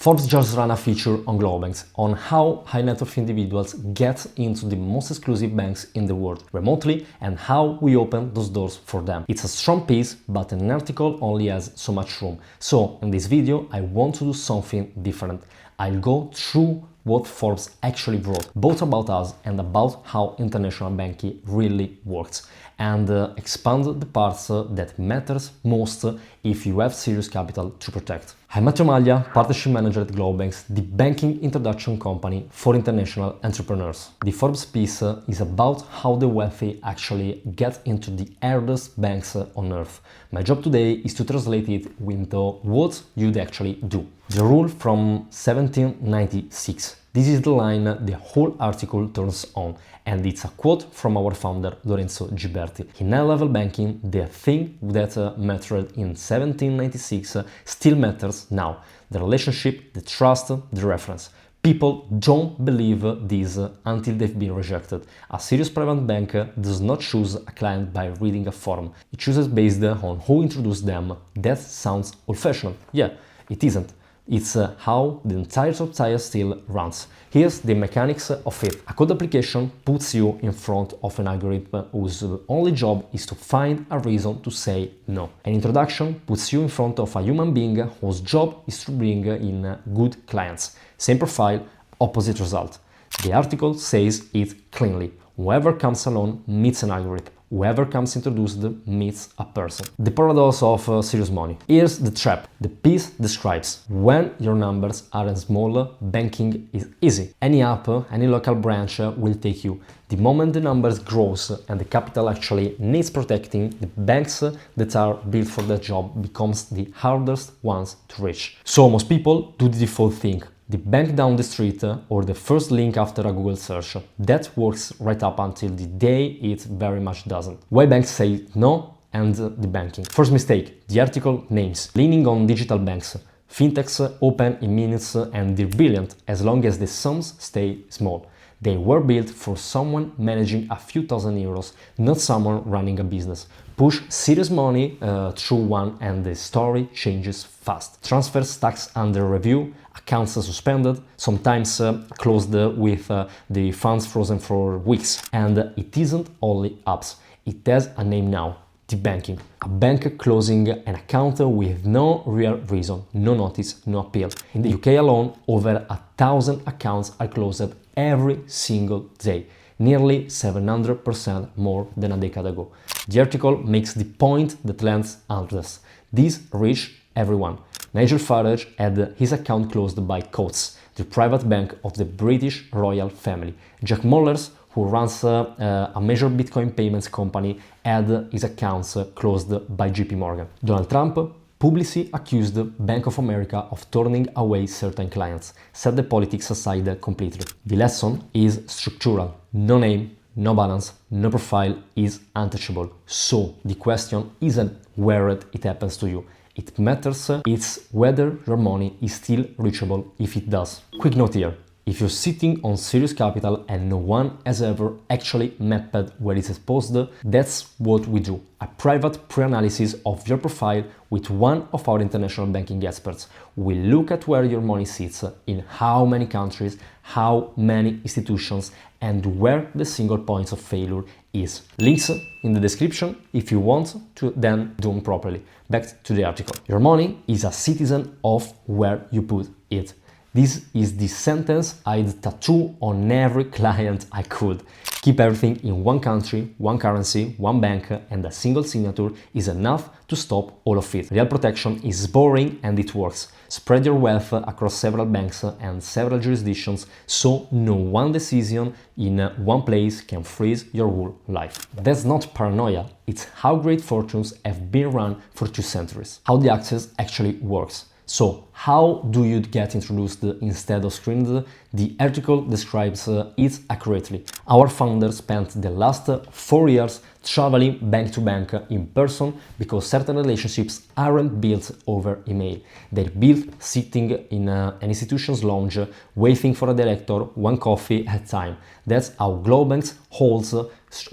Forbes just ran a feature on GloboBanks on how high net worth individuals get into the most exclusive banks in the world remotely and how we open those doors for them. It's a strong piece, but an article only has so much room. So in this video, I want to do something different. I'll go through what Forbes actually wrote, both about us and about how international banking really works, and expand the parts that matters most if you have serious capital to protect. I'm Matteo Maglia, Partnership Manager at GloboBanks, the banking introduction company for international entrepreneurs. The Forbes piece is about how the wealthy actually get into the hardest banks on earth. My job today is to translate it into what you'd actually do. The rule from 1796. This is the line the whole article turns on, and it's a quote from our founder Lorenzo Giberti. In high-level banking, the thing that mattered in 1796 still matters now. The relationship, the trust, the reference. People don't believe this until they've been rejected. A serious private bank does not choose a client by reading a form. It chooses based on who introduced them. That sounds old-fashioned. Yeah, it isn't. It's how the entire society still runs. Here's the mechanics of it. A code application puts you in front of an algorithm whose only job is to find a reason to say no. An introduction puts you in front of a human being whose job is to bring in good clients. Same profile, opposite result. The article says it cleanly. Whoever comes alone meets an algorithm. Whoever comes introduced meets a person. The paradox of serious money. Here's the trap. The piece describes when your numbers are small, banking is easy. Any app, any local branch will take you. The moment the numbers grows and the capital actually needs protecting, the banks that are built for that job becomes the hardest ones to reach. So most people do the default thing. The bank down the street or the first link after a Google search. That works right up until the day it very much doesn't. Why banks say no and the banking? First mistake, the article names. Leaning on digital banks. Fintechs open in minutes and they're brilliant as long as the sums stay small. They were built for someone managing a few thousand euros, not someone running a business. Push serious money through one and the story changes fast. Transfers tax under review, accounts suspended, sometimes closed with the funds frozen for weeks. And it isn't only apps, it has a name now. The banking. A bank closing an account with no real reason, no notice, no appeal. In the UK alone, over 1,000 accounts are closed every single day, nearly 700% more than a decade ago. The article makes the point that lands others. This reached everyone. Nigel Farage had his account closed by Coates, the private bank of the British royal family. Jack Mollers, who runs a major Bitcoin payments company, had his accounts closed by JP Morgan. Donald Trump publicly accused Bank of America of turning away certain clients, set the politics aside completely. The lesson is structural. No name, no balance, no profile is untouchable. So the question isn't where it happens to you. It matters, it's whether your money is still reachable if it does. Quick note here. If you're sitting on serious capital and no one has ever actually mapped where it's exposed, that's what we do. A private pre-analysis of your profile with one of our international banking experts. We look at where your money sits, in how many countries, how many institutions, and where the single points of failure is. Links in the description if you want to then do them properly. Back to the article. Your money is a citizen of where you put it. This is the sentence I'd tattoo on every client I could. Keep everything in one country, one currency, one bank, and a single signature is enough to stop all of it. Real protection is boring and it works. Spread your wealth across several banks and several jurisdictions so no one decision in one place can freeze your whole life. That's not paranoia, it's how great fortunes have been run for 2 centuries. How the access actually works. So, how do you get introduced instead of screened? The article describes it accurately. Our founder spent the last 4 years traveling bank to bank in person because certain relationships aren't built over email. They're built sitting in an institution's lounge, waiting for a director, one coffee at a time. That's how GloboBanks holds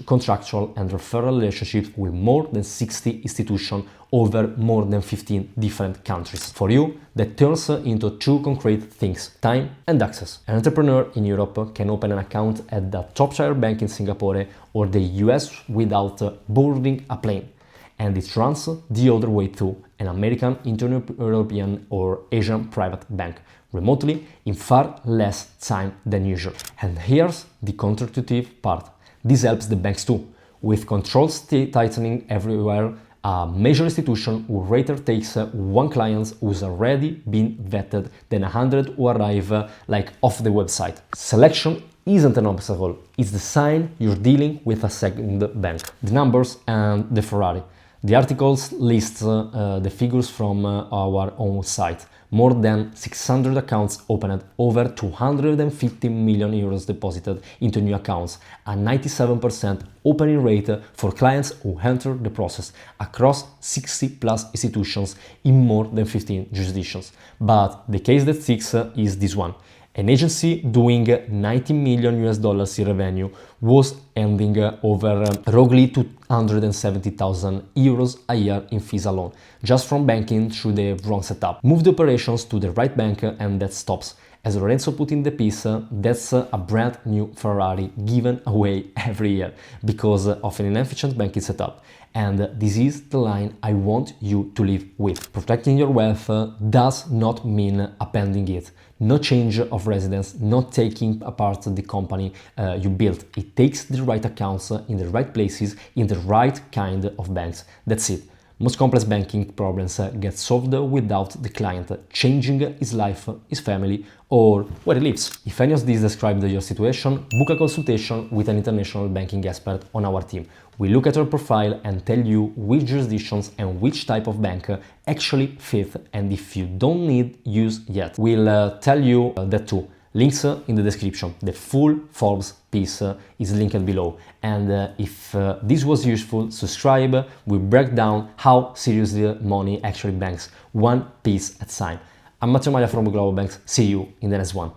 contractual and referral relationships with more than 60 institutions over more than 15 different countries. For you, that turns into two concrete things: time and access. An entrepreneur in Europe can open an account at the top-tier bank in Singapore or the US without boarding a plane. And it runs the other way too: an American, European or Asian private bank, remotely in far less time than usual. And here's the counterintuitive part. This helps the banks too. With controls tightening everywhere, a major institution would rather takes one client who's already been vetted than 100 who arrive off the website. Selection isn't an obstacle, it's the sign you're dealing with a second bank. The numbers and the Ferrari. The articles list the figures from our own site. More than 600 accounts opened, over 250 million euros deposited into new accounts, a 97% opening rate for clients who enter the process across 60 plus institutions in more than 15 jurisdictions. But the case that sticks is this one. An agency doing 90 million US dollars in revenue was ending over roughly 270,000 euros a year in fees alone, just from banking through the wrong setup. Move the operations to the right bank and that stops. As Lorenzo put in the piece, that's a brand new Ferrari given away every year because of an inefficient banking setup. And this is the line I want you to live with. Protecting your wealth does not mean appending it. No change of residence, not taking apart the company you built. It takes the right accounts in the right places, in the right kind of banks. That's it. Most complex banking problems get solved without the client changing his life, his family, or where he lives. If any of these described your situation, book a consultation with an international banking expert on our team. We look at your profile and tell you which jurisdictions and which type of bank actually fit, and if you don't need use yet, we'll tell you that too. Links in the description. The full Forbes piece is linked below. And if this was useful, subscribe. We break down how seriously money actually banks, one piece at a time. I'm Matteo Maglia from GloboBanks. See you in the next one.